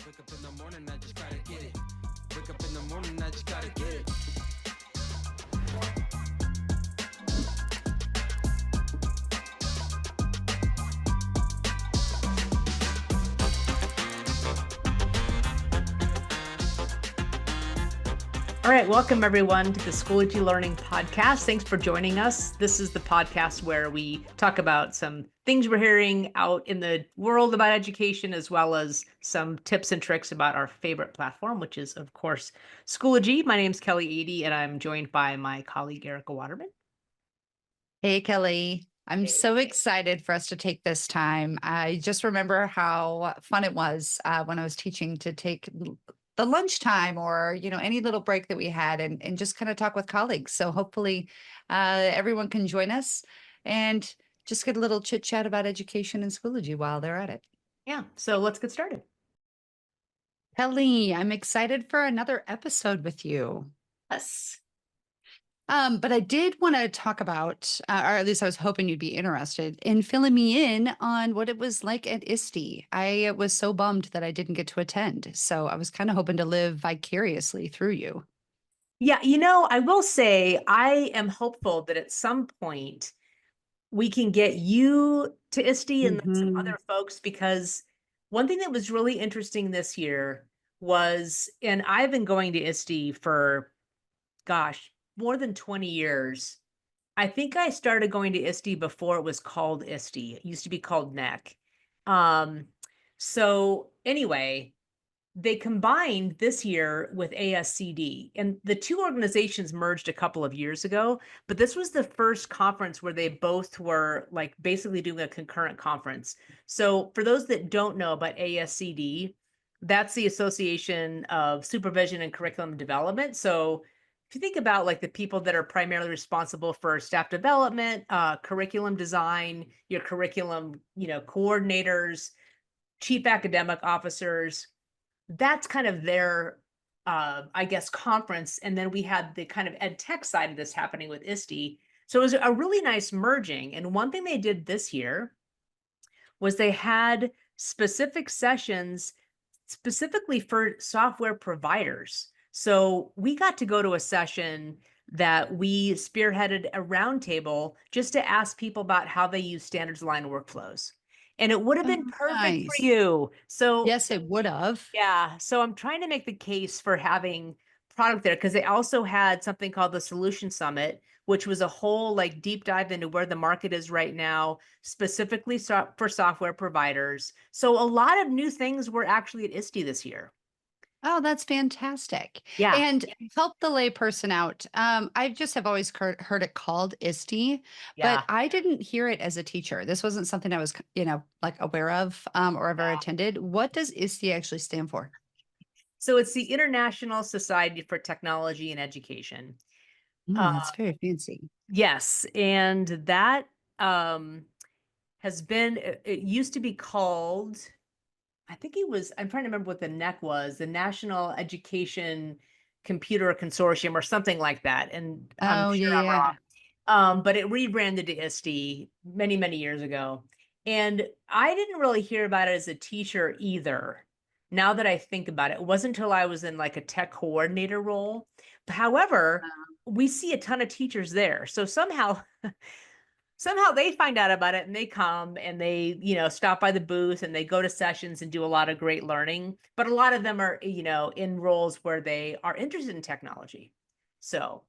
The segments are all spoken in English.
Wake up in the morning, I just gotta get it. Wake up in the morning, I just gotta get it. All right, welcome everyone to the Schoology Learning Podcast. Thanks for joining us. This is the podcast where we talk about some things we're hearing out in the world about education, as well as some tips and tricks about our favorite platform, which is, of course, Schoology. My name is Kellie, and I'm joined by my colleague, Ericka Waterman. Hey, Kelly. I'm so excited for us to take this time. I just remember how fun it was when I was teaching to take the lunchtime or, any little break that we had and just kind of talk with colleagues. So hopefully everyone can join us and just get a little chit chat about education and Schoology while they're at it. Yeah, so let's get started. Kelly, I'm excited for another episode with you. Yes. But I did want to talk about, or at least I was hoping you'd be interested in filling me in on what it was like at ISTE. I was so bummed that I didn't get to attend. So I was kind of hoping to live vicariously through you. Yeah, I will say I am hopeful that at some point we can get you to ISTE and then some other folks, because one thing that was really interesting this year was, and I've been going to ISTE for, more than 20 years. I think I started going to ISTE before it was called ISTE. It used to be called NEC. So anyway, they combined this year with ASCD, and the two organizations merged a couple of years ago, but this was the first conference where they both were like basically doing a concurrent conference. So for those that don't know about ASCD, that's the Association of Supervision and Curriculum Development. So if you think about like the people that are primarily responsible for staff development, curriculum design, your curriculum, coordinators, chief academic officers, that's kind of their, I guess, conference. And then we had the kind of ed tech side of this happening with ISTE. So it was a really nice merging. And one thing they did this year was they had specific sessions specifically for software providers. So we got to go to a session that we spearheaded a roundtable just to ask people about how they use standards aligned workflows. And it would have been perfect for you. So yes, it would have. yeah. So I'm trying to make the case for having product there, because they also had something called the Solution Summit, which was a whole like deep dive into where the market is right now, specifically for software providers. So a lot of new things were actually at ISTE this year. Oh, that's fantastic. Yeah. And help the layperson out. I just have always heard it called ISTE, Yeah. but I didn't hear it as a teacher. This wasn't something I was, like aware of or ever attended. What does ISTE actually stand for? So it's the International Society for Technology and Education. That's very fancy. Yes. And that has been, it used to be called, I think I'm trying to remember what the NEC was, the National Education Computer Consortium or something like that. And I'm sure I'm wrong. But it rebranded to ISTE many, many years ago. And I didn't really hear about it as a teacher either. Now that I think about it, it wasn't until I was in like a tech coordinator role. However, we see a ton of teachers there. So somehow they find out about it and they come and they, stop by the booth and they go to sessions and do a lot of great learning. But a lot of them are, in roles where they are interested in technology. So.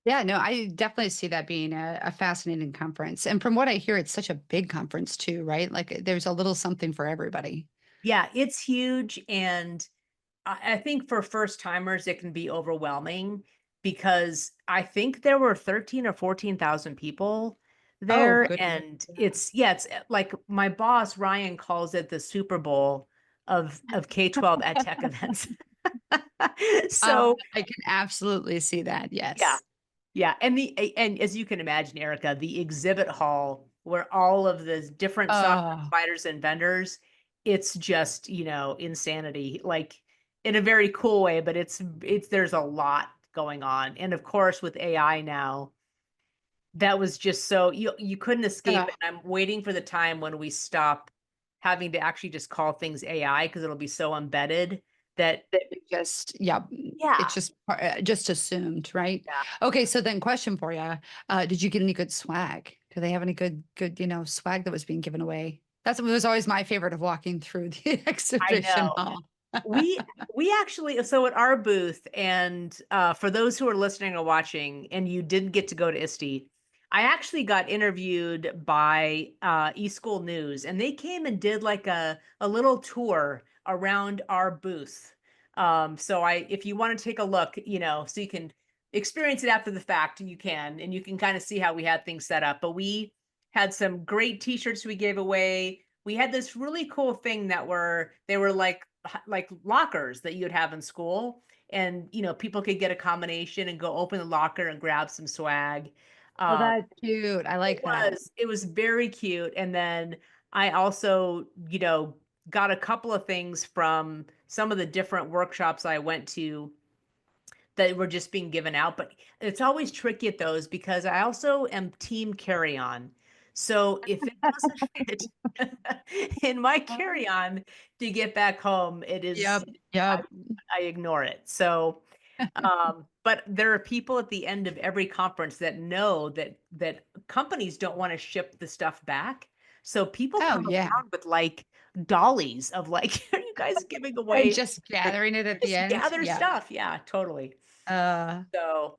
Yeah, no, I definitely see that being a fascinating conference. And from what I hear, it's such a big conference too, right? Like there's a little something for everybody. Yeah, it's huge. And I think for first timers, it can be overwhelming, because I think there were 13 or 14,000 people there. And it's like my boss, Ryan, calls it the Super Bowl of K-12 ed tech events. So I can absolutely see that. Yes. Yeah. Yeah. And as you can imagine, Ericka, the exhibit hall where all of the different software providers and vendors, it's just, insanity, like in a very cool way, but there's a lot going on. And of course, with AI now, that was just so you couldn't escape it. I'm waiting for the time when we stop having to actually just call things AI because it'll be so embedded that we just, yeah, yeah. it's just assumed, right? Yeah. Okay, so then question for you. Did you get any good swag? Do they have any good, swag that was being given away? That was always my favorite of walking through the I exhibition know. hall. We actually, so at our booth, and for those who are listening or watching and you didn't get to go to ISTE, I actually got interviewed by eSchool News, and they came and did like a little tour around our booth. So if you want to take a look, so you can experience it after the fact, you can, and you can kind of see how we had things set up. But we had some great t-shirts we gave away. We had this really cool thing they were like lockers that you'd have in school, and people could get a combination and go open the locker and grab some swag. Oh, that's cute. I like that. It was very cute. And then I also got a couple of things from some of the different workshops I went to that were just being given out. But it's always tricky at those because I also am team carry-on. So if it doesn't fit in my carry-on to get back home, it is, Yep. I ignore it. So, but there are people at the end of every conference that know that companies don't want to ship the stuff back. So people come around with like dollies of like, are you guys giving away? And just gathering it at the end. Gather stuff. Yeah, totally. I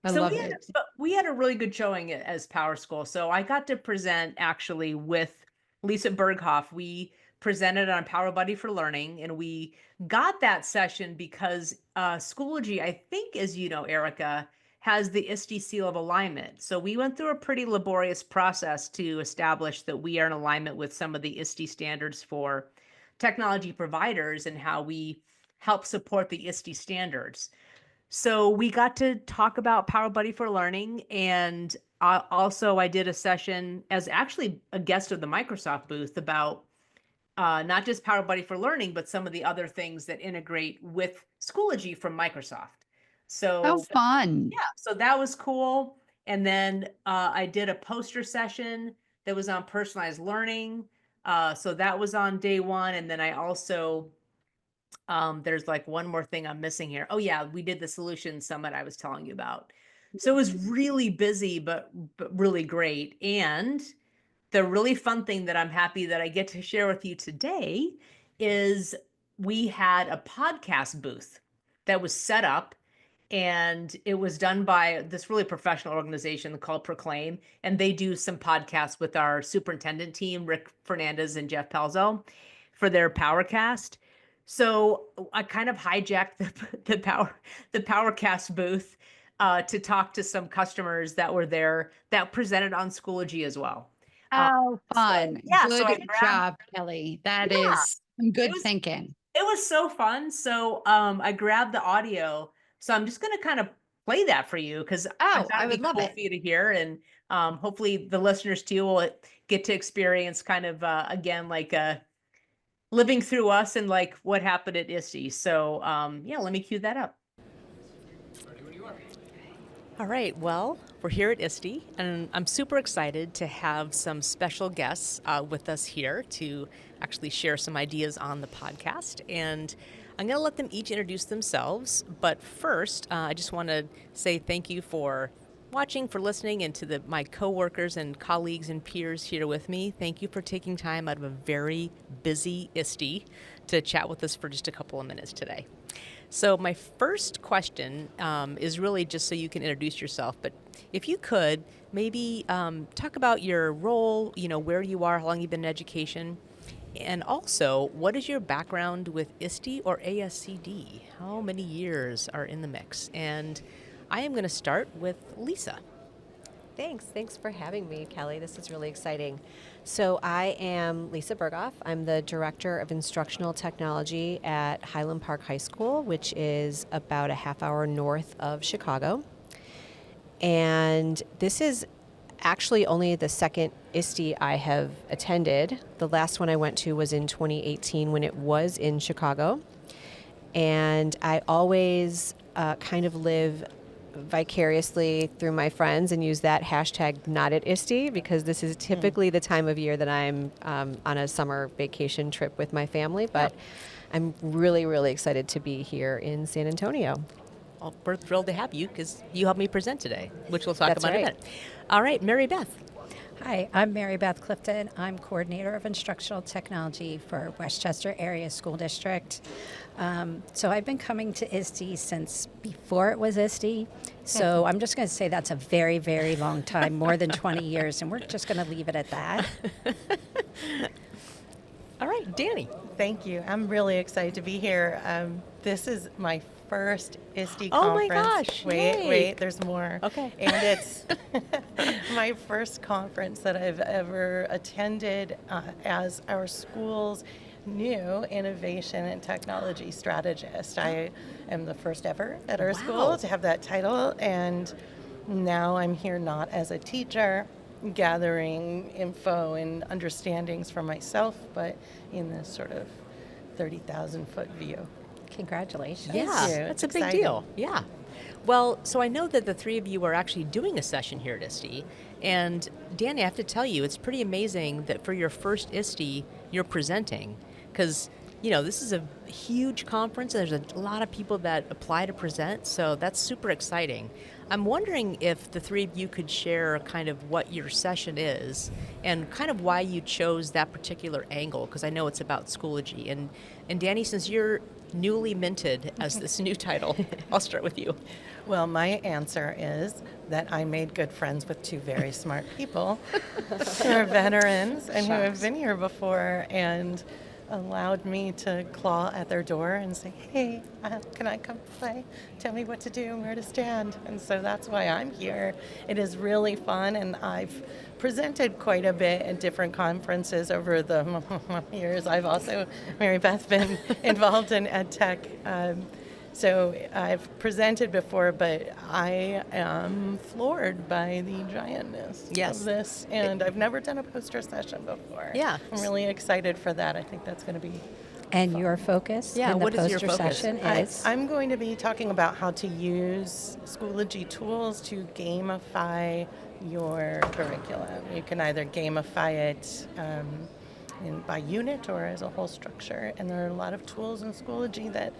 love it. We had a really good showing as PowerSchool. So I got to present actually with Lisa Berghoff. We presented on Power Buddy for Learning, and we got that session because Schoology, I think, as you know, Ericka, has the ISTE seal of alignment. So we went through a pretty laborious process to establish that we are in alignment with some of the ISTE standards for technology providers and how we help support the ISTE standards. So we got to talk about Power Buddy for Learning, and also I did a session as actually a guest of the Microsoft booth about not just Power Buddy for Learning, but some of the other things that integrate with Schoology from Microsoft. So how fun. Yeah, so that was cool. And then I did a poster session that was on personalized learning. So that was on day one. And then I also there's like one more thing I'm missing here. Oh yeah, we did the solution summit I was telling you about. So it was really busy, but really great. And the really fun thing that I'm happy that I get to share with you today is we had a podcast booth that was set up, and it was done by this really professional organization called Proclaim. And they do some podcasts with our superintendent team, Rick Fernandez and Jeff Pelzo, for their Powercast. So I kind of hijacked the Powercast booth to talk to some customers that were there that presented on Schoology as well. Oh, fun. So, yeah, good job, Kelly. That is some good thinking. It was so fun. So I grabbed the audio. So I'm just going to kind of play that for you because I would love it for you to hear. And hopefully the listeners too will get to experience kind of, again, like living through us and like what happened at ISTE. So yeah, let me cue that up. All right, well, we're here at ISTE, and I'm super excited to have some special guests with us here to actually share some ideas on the podcast. And I'm going to let them each introduce themselves. But first, I just want to say thank you for watching, for listening, and to my coworkers and colleagues and peers here with me. Thank you for taking time out of a very busy ISTE to chat with us for just a couple of minutes today. So my first question is really just so you can introduce yourself, but if you could maybe talk about your role, where you are, how long you've been in education, and also what is your background with ISTE or ASCD? How many years are in the mix? And I am going to start with Lisa. Thanks for having me, Kelly. This is really exciting. So I am Lisa Berghoff. I'm the Director of Instructional Technology at Highland Park High School, which is about a half hour north of Chicago. And this is actually only the second ISTE I have attended. The last one I went to was in 2018 when it was in Chicago. And I always kind of live vicariously through my friends and use that hashtag not at ISTE, because this is typically the time of year that I'm on a summer vacation trip with my family. But I'm really, really excited to be here in San Antonio. Well, we're thrilled to have you because you helped me present today, which we'll talk That's about in a right. minute. All right, Mary Beth. Hi, I'm Mary Beth Clifton. I'm Coordinator of Instructional Technology for Westchester Area School District. So I've been coming to ISTE since before it was ISTE. So I'm just going to say that's a very, very long time, more than 20 years, and we're just going to leave it at that. All right, Dani. Thank you. I'm really excited to be here. This is my first ISTE Oh my conference. gosh, Wait, yay. wait, there's more. Okay. And it's my first conference that I've ever attended as our school's new innovation and technology strategist. I am the first ever at our school to have that title, and now I'm here not as a teacher gathering info and understandings for myself, but in this sort of 30,000 foot view. Congratulations. Yeah, you. that's It's a big exciting. deal. Yeah. Well, so I know that the three of you are actually doing a session here at ISTE. And Dani, I have to tell you, it's pretty amazing that for your first ISTE, you're presenting. Because, you know, this is a huge conference. And there's a lot of people that apply to present. So that's super exciting. I'm wondering if the three of you could share kind of what your session is and kind of why you chose that particular angle, because I know it's about Schoology. And Dani, since you're newly minted as this new title, I'll start with you. Well, my answer is that I made good friends with two very smart people who are veterans and who have been here before and allowed me to claw at their door and say, hey, can I come play? Tell me what to do and where to stand. And so that's why I'm here. It is really fun, and I've presented quite a bit at different conferences over the years. I've also, Mary Beth, been involved in edtech. So I've presented before, but I am floored by the giantness of this. And I've never done a poster session before. Yeah. I'm really excited for that. I think that's going to be And your focus Yeah, in the what is your poster focus? session is? I'm going to be talking about how to use Schoology tools to gamify your curriculum. You can either gamify it by unit or as a whole structure. And there are a lot of tools in Schoology that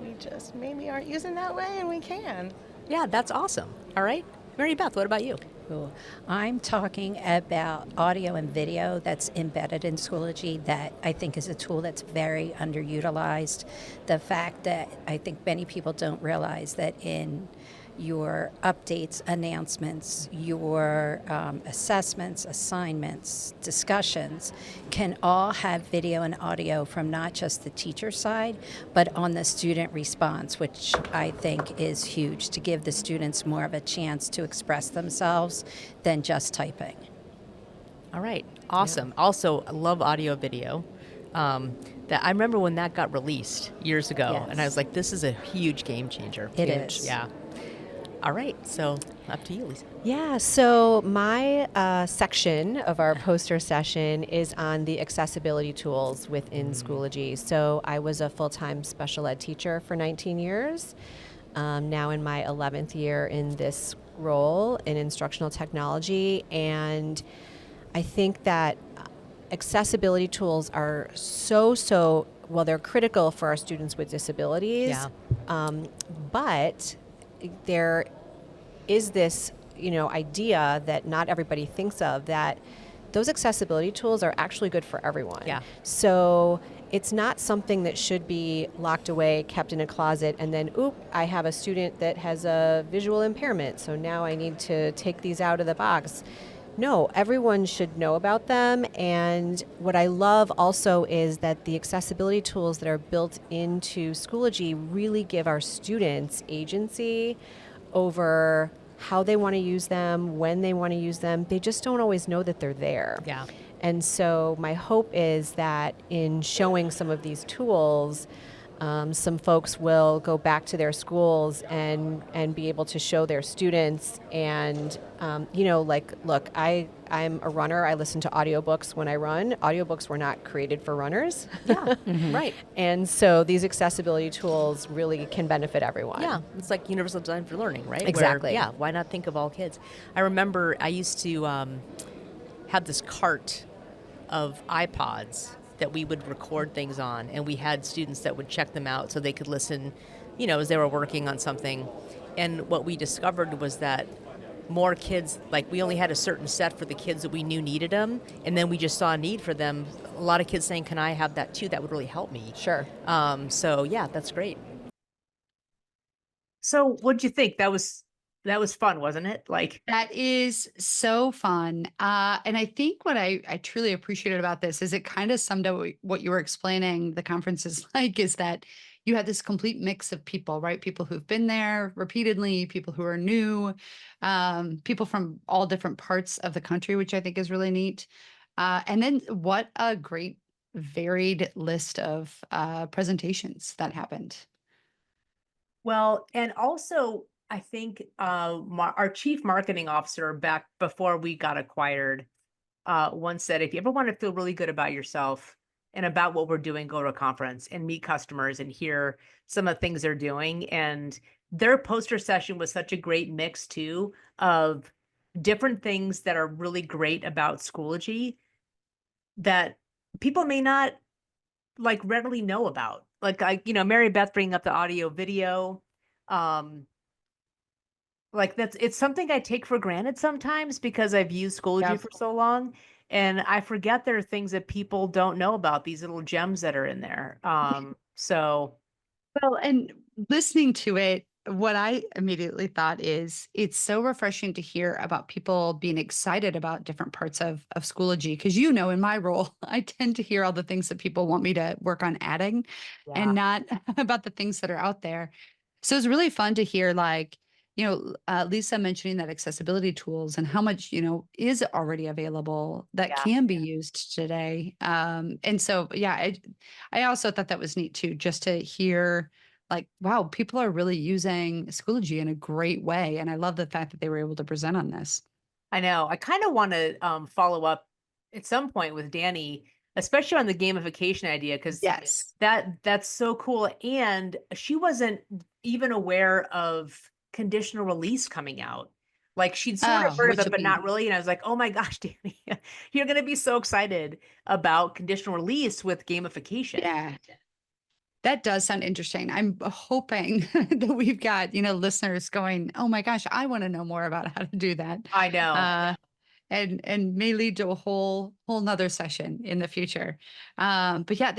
we just maybe aren't using that way, and we can. Yeah, that's awesome. All right. Mary Beth, what about you? Cool. I'm talking about audio and video that's embedded in Schoology that I think is a tool that's very underutilized. The fact that I think many people don't realize that in your updates, announcements, your assessments, assignments, discussions can all have video and audio from not just the teacher side, but on the student response, which I think is huge to give the students more of a chance to express themselves than just typing. All right. Awesome. Also, I love audio video. That I remember when that got released years ago, and I was like, this is a huge game changer. It Huge. is. Yeah. All right. So up to you, Lisa. Yeah, so my section of our poster session is on the accessibility tools within Schoology. So I was a full-time special ed teacher for 19 years, now in my 11th year in this role in instructional technology. And I think that accessibility tools are well, they're critical for our students with disabilities. But there is this, idea that not everybody thinks of, that those accessibility tools are actually good for everyone. Yeah. So it's not something that should be locked away, kept in a closet, and then, I have a student that has a visual impairment, so now I need to take these out of the box. No, everyone should know about them. And what I love also is that the accessibility tools that are built into Schoology really give our students agency over how they want to use them, when they want to use them. They just don't always know that they're there. Yeah. And so my hope is that in showing some of these tools, Some folks will go back to their schools and be able to show their students and, like, look, I'm a runner. I listen to audiobooks when I run. Audiobooks were not created for runners. Yeah, right. And so these accessibility tools really can benefit everyone. Yeah, it's like universal design for learning, right? Exactly. Where, why not think of all kids? I remember I used to have this cart of iPods that we would record things on, and we had students that would check them out so they could listen, as they were working on something. And what we discovered was that more kids, like we only had a certain set for the kids that we knew needed them, and then we just saw a need for them. A lot of kids saying, can I have that too? That would really help me. Sure. So yeah, that's great. So what'd you think? That was fun, wasn't it? Like, That is so fun. And I think what I truly appreciated about this is it kind of summed up what you were explaining the conference is like, is that you had this complete mix of people, right? People who've been there repeatedly, people who are new, people from all different parts of the country, which I think is really neat. And then what a great varied list of presentations that happened. well, and also I think our chief marketing officer back before we got acquired once said, if you ever want to feel really good about yourself and about what we're doing, go to a conference and meet customers and hear some of the things they're doing. And their poster session was such a great mix too of different things that are really great about Schoology that people may not like readily know about. Like Mary Beth bringing up the audio video. Like it's something I take for granted sometimes because I've used Schoology Yeah. for so long, and I forget there are things that people don't know about, these little gems that are in there. So Well, and listening to it, what I immediately thought is it's so refreshing to hear about people being excited about different parts of Schoology. Because, in my role, I tend to hear all the things that people want me to work on adding yeah, and not about the things that are out there. So it's really fun to hear, like, Lisa mentioning that accessibility tools and how much, is already available that Yeah. can be used today. And so, yeah, I also thought that was neat too, just to hear like, wow, people are really using Schoology in a great way. And I love the fact that they were able to present on this. I know. I kind of want to follow up at some point with Dani, especially on the gamification idea, because Yes. that's so cool. And she wasn't even aware of conditional release coming out. Like she'd sort of Oh, heard of which it, but will not be- really. And I was like, oh my gosh, Dani, you're going to be so excited about conditional release with gamification. Yeah. That does sound interesting. I'm hoping that we've got, listeners going, oh my gosh, I want to know more about how to do that. I know. And may lead to a whole nother session in the future. But yeah,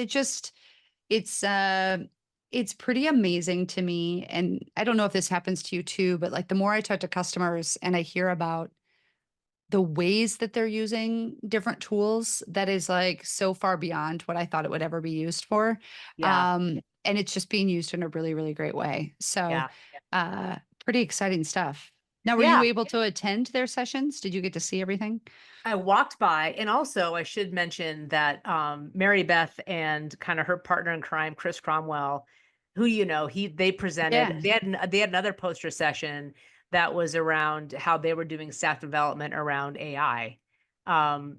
it's pretty amazing to me. And I don't know if this happens to you too, but like the more I talk to customers and I hear about the ways that they're using different tools, that is like so far beyond what I thought it would ever be used for. Yeah. And it's just being used in a really, really great way. So Yeah. pretty exciting stuff. Now, were Yeah. you able to attend their sessions? Did you get to see everything? I walked by, and also I should mention that Mary Beth and kind of her partner in crime, Chris Cromwell, who they presented. Yeah. They had another poster session that was around how they were doing staff development around AI.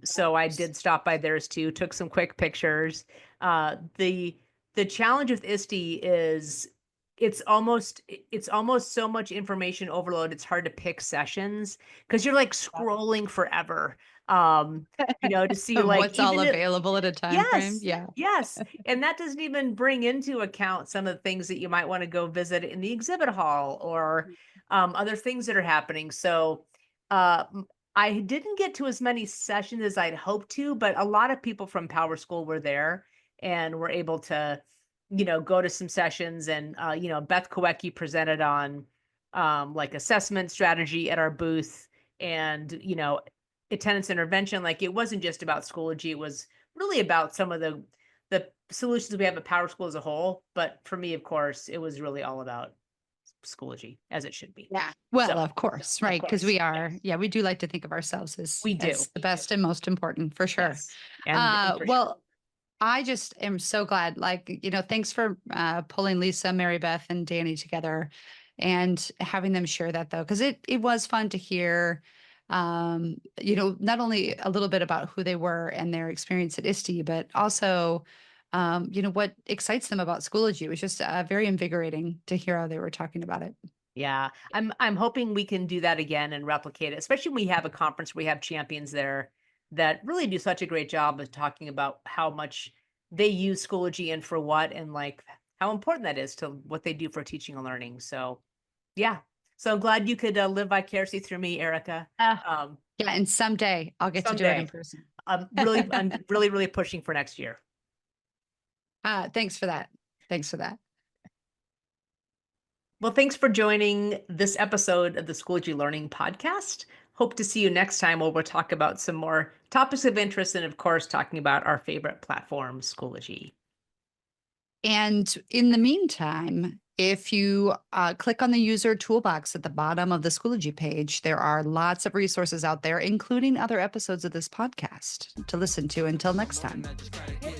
So I did stop by theirs too, took some quick pictures. The challenge with ISTE is it's almost so much information overload. It's hard to pick sessions because you're like scrolling forever. To see Of like what's all even available at a time frame. Yeah. Yes. And that doesn't even bring into account some of the things that you might want to go visit in the exhibit hall or other things that are happening. So I didn't get to as many sessions as I'd hoped to, but a lot of people from PowerSchool were there and were able to, go to some sessions. And, Beth Kowecki presented on like assessment strategy at our booth and, attendance intervention. Like it wasn't just about Schoology. It was really about some of the solutions we have at PowerSchool as a whole. But for me, of course, it was really all about Schoology, as it should be. Yeah. Well, So, of course, right? Because course, we are, we do like to think of ourselves as We do. as the best and most important for sure. Yes. And for sure. Well, I just am so glad. Like, thanks for pulling Lisa, Mary Beth, and Dani together and having them share that though, because it was fun to hear, not only a little bit about who they were and their experience at ISTE, but also, what excites them about Schoology. It was just very invigorating to hear how they were talking about it. Yeah, I'm hoping we can do that again and replicate it, especially when we have a conference where we have champions there that really do such a great job of talking about how much they use Schoology and for what, and like how important that is to what they do for teaching and learning. So yeah, so I'm glad you could live vicariously through me, Ericka. Yeah, and someday I'll get to do it in Someday. person. I'm really pushing for next year. Thanks for that. Thanks for that. Well, thanks for joining this episode of the Schoology Learning Podcast. Hope to see you next time where we'll talk about some more topics of interest and, of course, talking about our favorite platform, Schoology. And in the meantime, if you click on the user toolbox at the bottom of the Schoology page, there are lots of resources out there, including other episodes of this podcast to listen to. Until next time.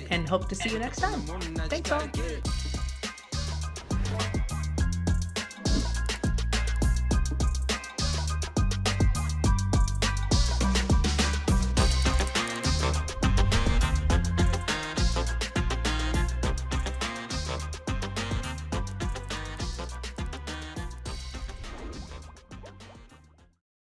And hope to see you next time. Thanks all.